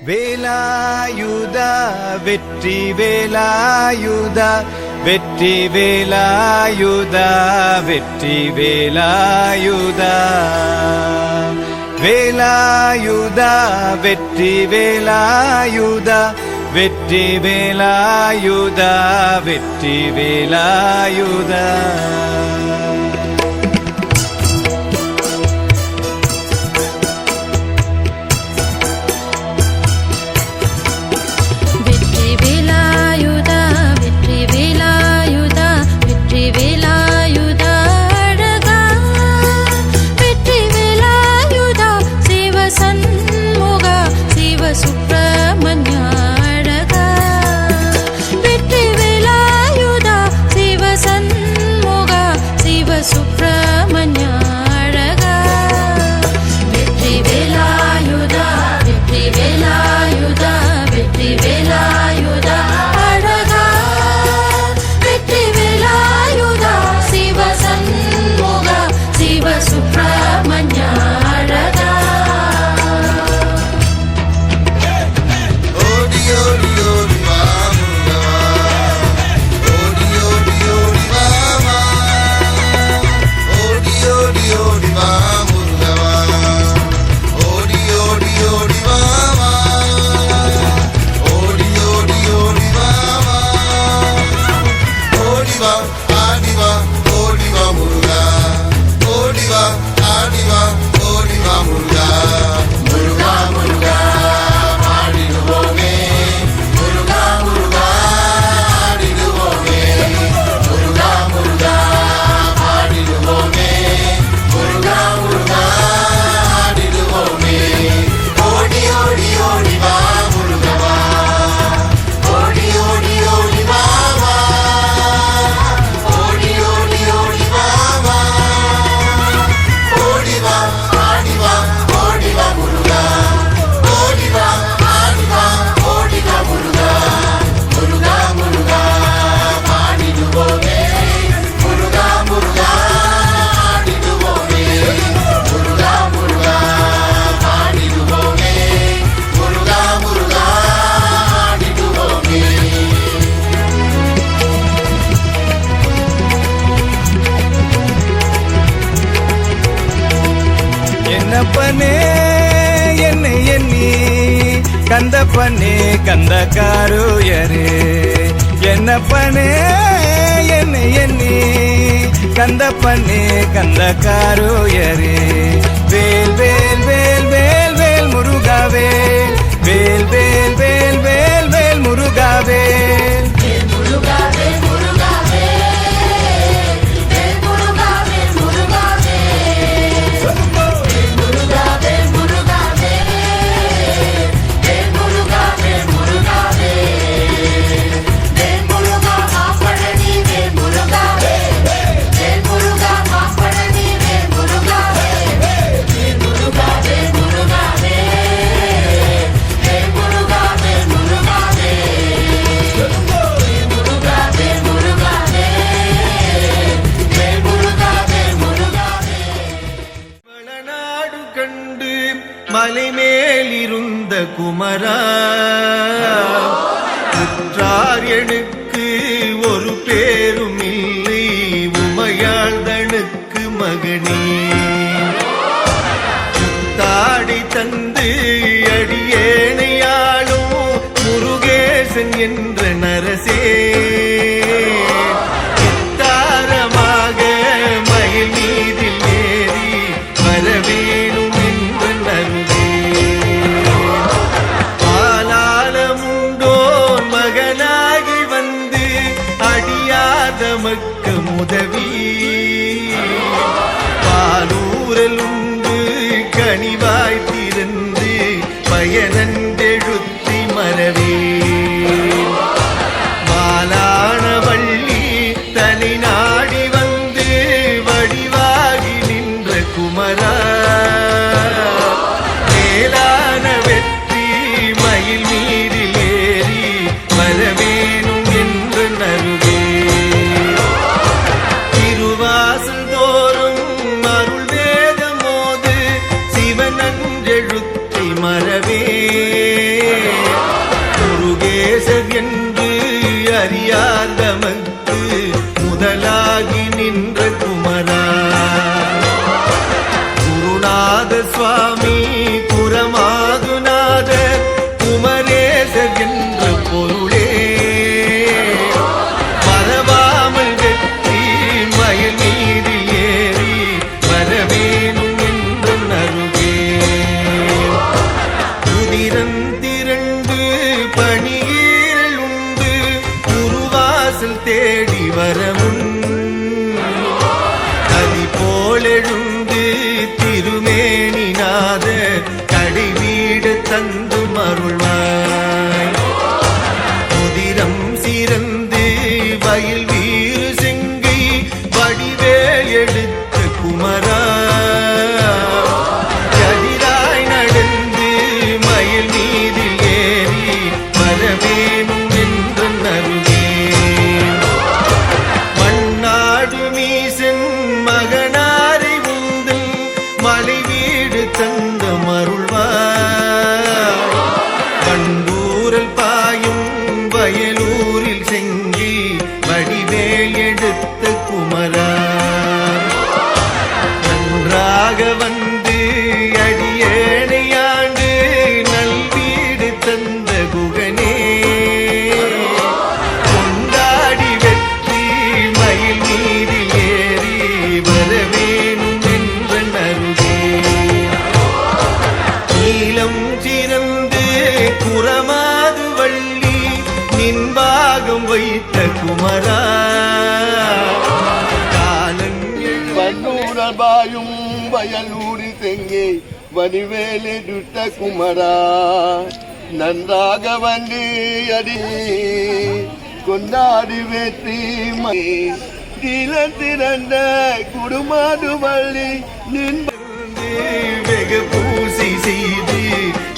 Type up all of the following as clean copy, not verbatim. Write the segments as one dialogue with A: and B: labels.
A: வேலாயுதா வெற்றி வேலாயுதா வெற்றி வேலாயுதா வெற்றி வேலாயுதா வேலாயுதா வெற்றி வேலாயுதா வெற்றி வேலாயுதா வெற்றி வேலாயுதா
B: கந்தப்பனே என்னை எண்ணி கந்தப்பனே கந்தக்காருயரே என்னப்பனே என்னை எண்ணி கந்தப்பனே கந்தக்காருயரே வேல் வேல் வேல் வேல் வேல் முருகாவே வேல் வேல் வேல் வேல் வேல் முருகாவே
A: மலை மேலிருந்த குமரா உற்றார் எனக்கு ஒரு பேரும் இல்லை உமையாழ்தனுக்கு மகனே தாடி தந்து அடியேனையாளும் முருகேசன் என்ற நரசே தாரமாக மயில் மீதில் ஏறி வரவேணும் மக்க உதவி பாலூரல் உண்டு கனிவாய் திறந்து பயனந்தெழுத்தி மரவே மாலான வள்ளி தனி நாடி வந்து வடிவாகி நின்ற குமரா மேலான வெற்றி மயில் மீதில் ஏறி வரவேணும் என்று நருவே மரவே சுவாமி குரமாதுநாதர் குமரேசர் என்ற பொருளே மறவாமல் வெற்றி மயில் மீதில் ஏறி வரவேணும் என்றும் அருகே உதிரம் திரண்டு பணியீரல் உண்டு குருவாசல் தேடி வரமுன் எழுந்து திருமேனிநாத கடை வீடு தந்து மருள்வாய் உதிரம் சிறந்து வயல் வீறு செங்கை வடிவேல் எடுத்த குமரா கதிராய் நடந்து மயில் மீதில் ஏறி வரவேணும் என்று அருகே மண்ணாடு மீசன் மகனா மலை வீடு தந்த மருள்வார் பண்டூரல் பாயும் வயலூரில் செங்கி வடிவேல் எடுத்த குமரா நன்றாக வந்து அடியேனையாண்டு நல்வீடு தந்த குகனே கொண்டாடி வெற்றி மயில் மீதில் ஏறி வரவேணும் நீலம் சிறந்து குரமாது வள்ளி நின்பாகம் வைத்த குமரா
C: பன்னூரபாயும் வயலூரி செங்கே வடிவேலெடுத்த குமரா நன்றாக வந்து அடி கொண்டாடி வெற்றி திறந்த குடுமாடு வள்ளி நின்ப
A: வெகு பூசி செய்து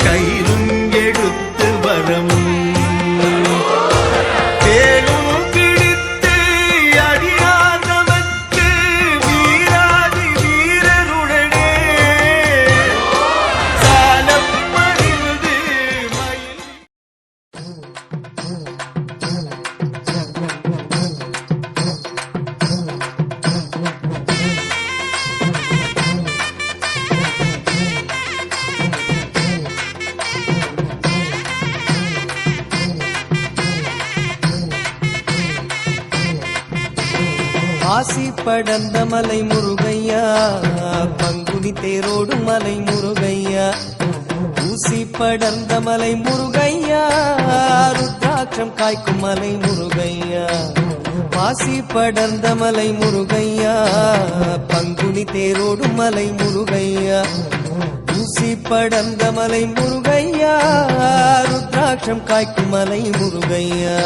A: கயிறும் எடுத்து வரமும் வேலும் பிடித்து அடியார் நமக்கு வீராதி வீரருடனே சாலம் மறிந்து மயில்
D: ஆசி படர்ந்த மலை முருகையா பங்குனி தேரோடும் மலை முருகையா ஊசி படர்ந்த மலை முருகையா ருத்ராட்சம் காய்க்கும் மலை முருகையா ஆசி படர்ந்த மலை முருகையா பங்குனி தேரோடும் மலை முருகையா ஊசி படர்ந்த மலை முருகையா ருத்ராட்சம் காய்க்கும் மலை முருகையா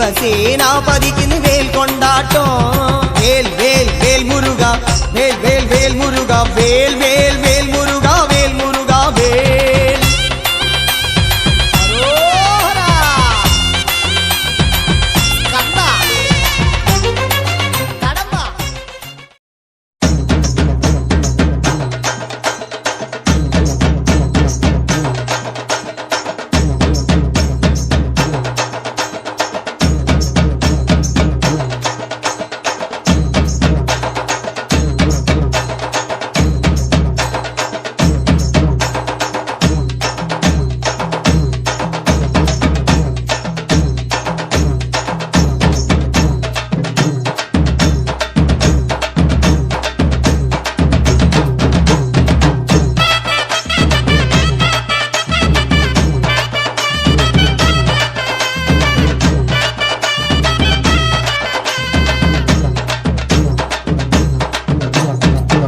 D: சிவசேனாபதிக்கு வேல் கொண்டாட்டம் வேல் வேல் வேல் முருகா வேல் வேல் வேல் முருகா வேல் வேல் வேல் முருகா வேல் முருகா வேல் அரோஹரா. கந்தா. கடம்பா.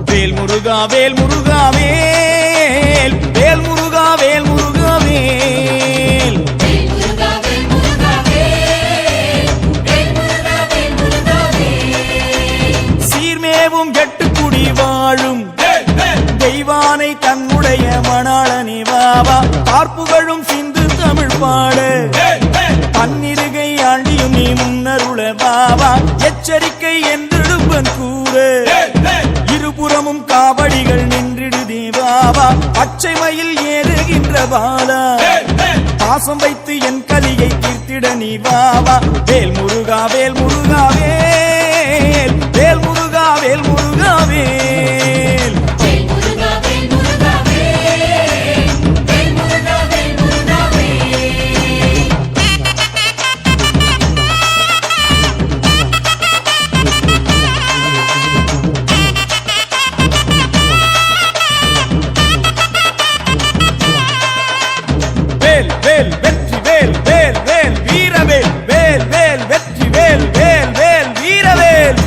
B: வேல் முருகா வேல் வேல் முருகா வேல் முருகா வேல் சீர்மேவும் எட்டுக்குடி வாழும் தெய்வானை தன்னுடைய மணாளனே வாவா பார்ப்புகழும் சிந்து தமிழ் பாடு பன்னிருகை ஆண்டியும் நீ முன்னருள வாவா எச்சரிக்கை என்றெடுப்பன் கூறு இருபுறமும் காவடிகள் நின்றிடு தேவாவா பச்சை மயில் ஏறுகின்ற பாலா பாசம் வைத்து என் கலியை தீர்த்திட நீ வாவா வேல் முருகா வேல் முருகா வேல் வேல் முருகா வேல் முருகா வேல் வேல் வேல் வெற்றி வேல் வேல் வேல் வீரவேல் வேல் வேல் வெற்றி வேல் வேல் வேல் வீரவேல்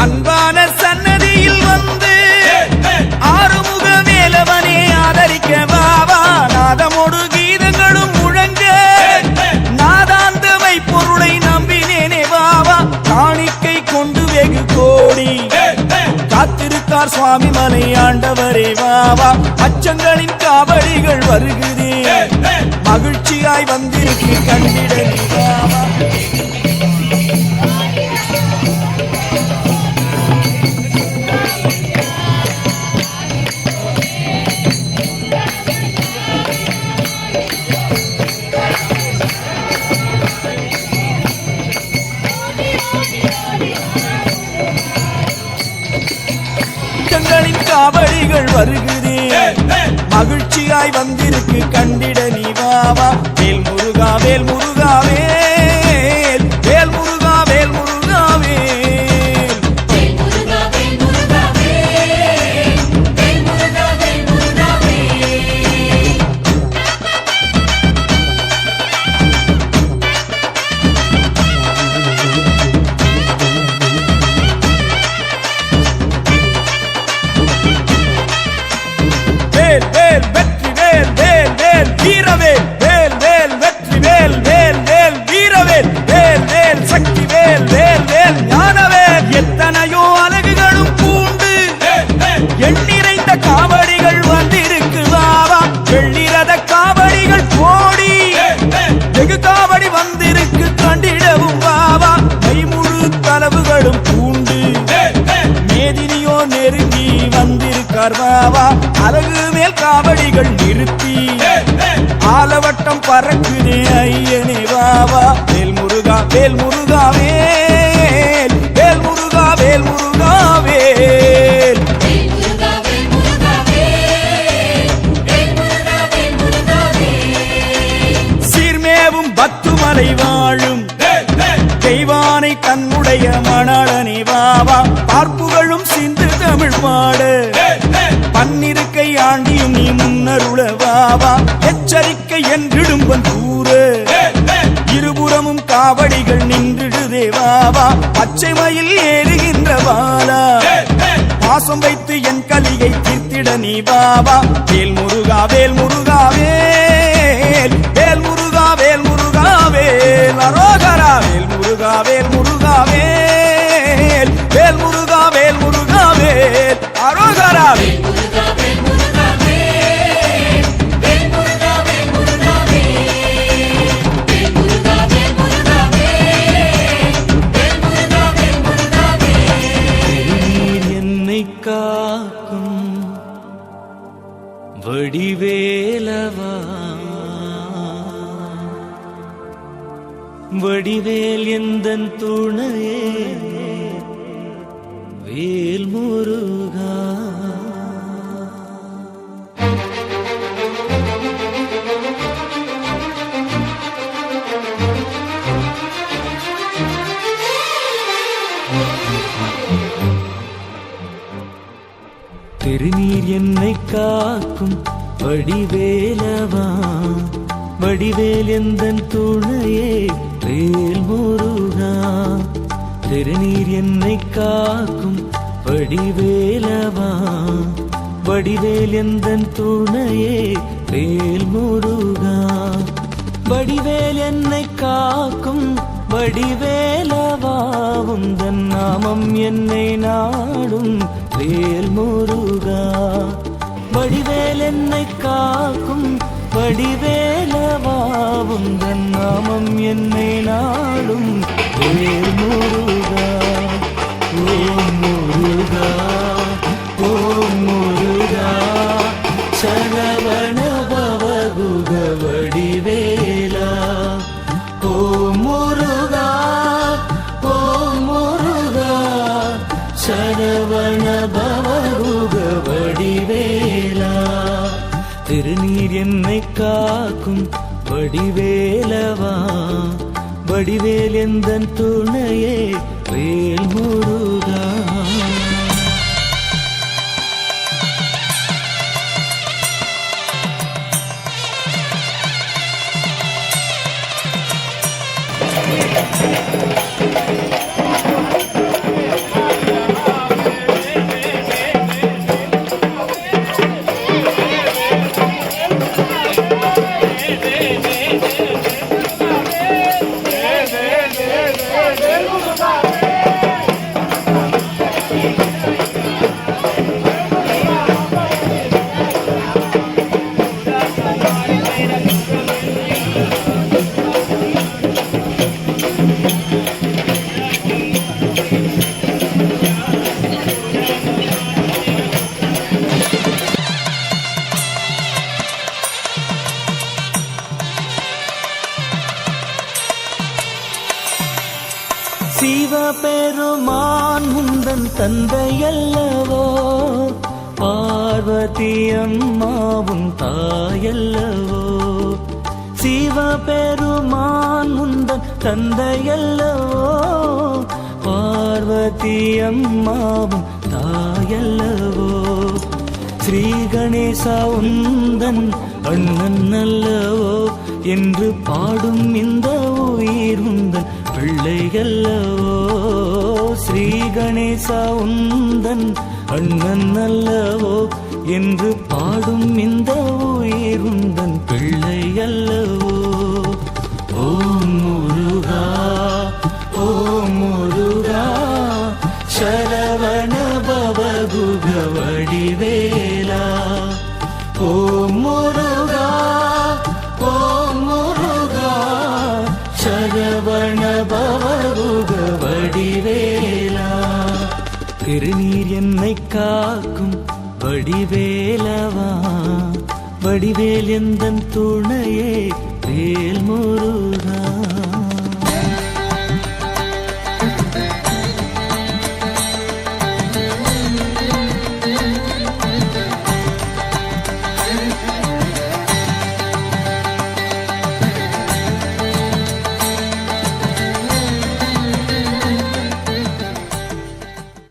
B: அன்பான சன்னதியில் வந்து ஆறுமுக வேலவனே ஆதரிக்க வாவா நாதமோடு கீதங்களும் முழங்க நாதாந்தமை பொருளை நம்பினேனே வாவா காணிக்கை கொண்டு வெகு கோடி காத்திருக்கார் சுவாமி மலை ஆண்டவரே வாவா அச்சங்களின் காவடிகள் வருகிறே மகிழ்ச்சியாய் வந்திருக்கு கண்டிட நீ வாவா காவடிகள் வருகிறே மகிழ்ச்சியாய் வந்திருக்கு கண்டிட நீ வாவா வேல் முருகா வேல் முருகா வேல் வேல் முருகா வேல் முருகா வேல் வேல் வேல் வெற்றி வேல் வேல் வேல் வீரவேல் வேல் வேல் வெற்றி வேல் வேல் வேல் வீரவேல் வேல் வேல் சக்தி வேல் வேல் வேல் ஞானவேல் எத்தனையோ அழகுகளும் பூண்டு எண்ணிறைந்த காவடிகள் வந்திருக்கு வாவா வெள்ளிரத காவடிகள் கோடி வெகு காவடி வந்திருக்கு கண்டிடவும் வாவா கைமுழு கலவுகளும் பூண்டு மேதினியோ நெருங்கி வந்திருக்கார் வாவா அழகு மேல் காவடிகள் நிறுத்தி ஆலவட்டம் பறக்குதே ஐயனே வாவா வேல் முருகா வேல் முருகா வேல் வேல் முருகா வேல் முருகா வேல் சீர்மேவும் பத்துமலை வாழும் தெய்வானை தன்னுடைய மணாளனே வாவா பார்ப்புகழும் சிந்து தமிழ் பாடு பன்னிருக்கை ஆண்டியும் நீ முன்னருள வாவா எச்சரிக்கை என்றிடும்பன் கூறு இருபுறமும் காவடிகள் நின்றிடுதே வாவா பச்சை மயில் ஏறுகின்ற வாலா பாசம் வைத்து என் கலியை தீர்த்திட நீ வாவா வேல் முருகா வேல் முருகா வேல் வேல் முருகா வேல் வேல் அரோகரா வேல் முருகா வேல் முருகா வேல் வேல் முருகா வேல் முருகா வேல் அரோகரா வேல்
A: காக்கும் வடிவேலவா வடிவேல் எந்தன் துணையே வேல் முருகா திருநீர் என்னை காக்கும் வடிவேலவா வடிவேல் எந்தன் துணையே வேல் முருகா திருநீர் என்னை காக்கும் வடிவேலவா வடிவேல் எந்தன் துணையே வேல் முருகா வடிவேல் என்னை காக்கும் வடிவேலவா உந்தன் நாமம் என்னை நாடும் வேல் முருகா வடிவேல் என்னை காக்கும் வடிவேலவா உந்தன் நாமம் என்னை நாடும் வேல் முருகா ஓம் முருகா ஓம் முருகா சரவண பவகுக வடிவேலா ஓம் முருகா ஓம் முருகா சரவண பவகுக வடிவேலா திருநீர் என்னை காக்கும் வடிவேலவா வடிவேல் எந்தன் துணையே வேல் முருகா சிவபெருமான் முந்தன் தந்தையல்லவோ பார்வதி அம்மாவும் தாயல்லவோ சிவபெருமான் முந்தன் தந்தையல்லவோ பார்வதி அம்மாவும் தாயல்லவோ ஸ்ரீ கணேசா உந்தன் அண்ணன் அல்லவோ என்று பாடும் இந்த உயிர் உந்தன் பிள்ளையல்லவோ ஸ்ரீ கணேசா உந்தன் அண்ணன் அல்லவோ என்று பாடும் இந்த உயிர் உந்தன் பிள்ளையல்லவோ ஓம் முருகா ஓம் முருகா சரவண பவகுக வடிவேலா ஓம் முருகா ஓம் முருகா சரவண பவகுக வடிவேலா திருநீர் என்னை காக்கும் வடிவேலவா வடிவேல் எந்தன் துணையே வேல் முருகா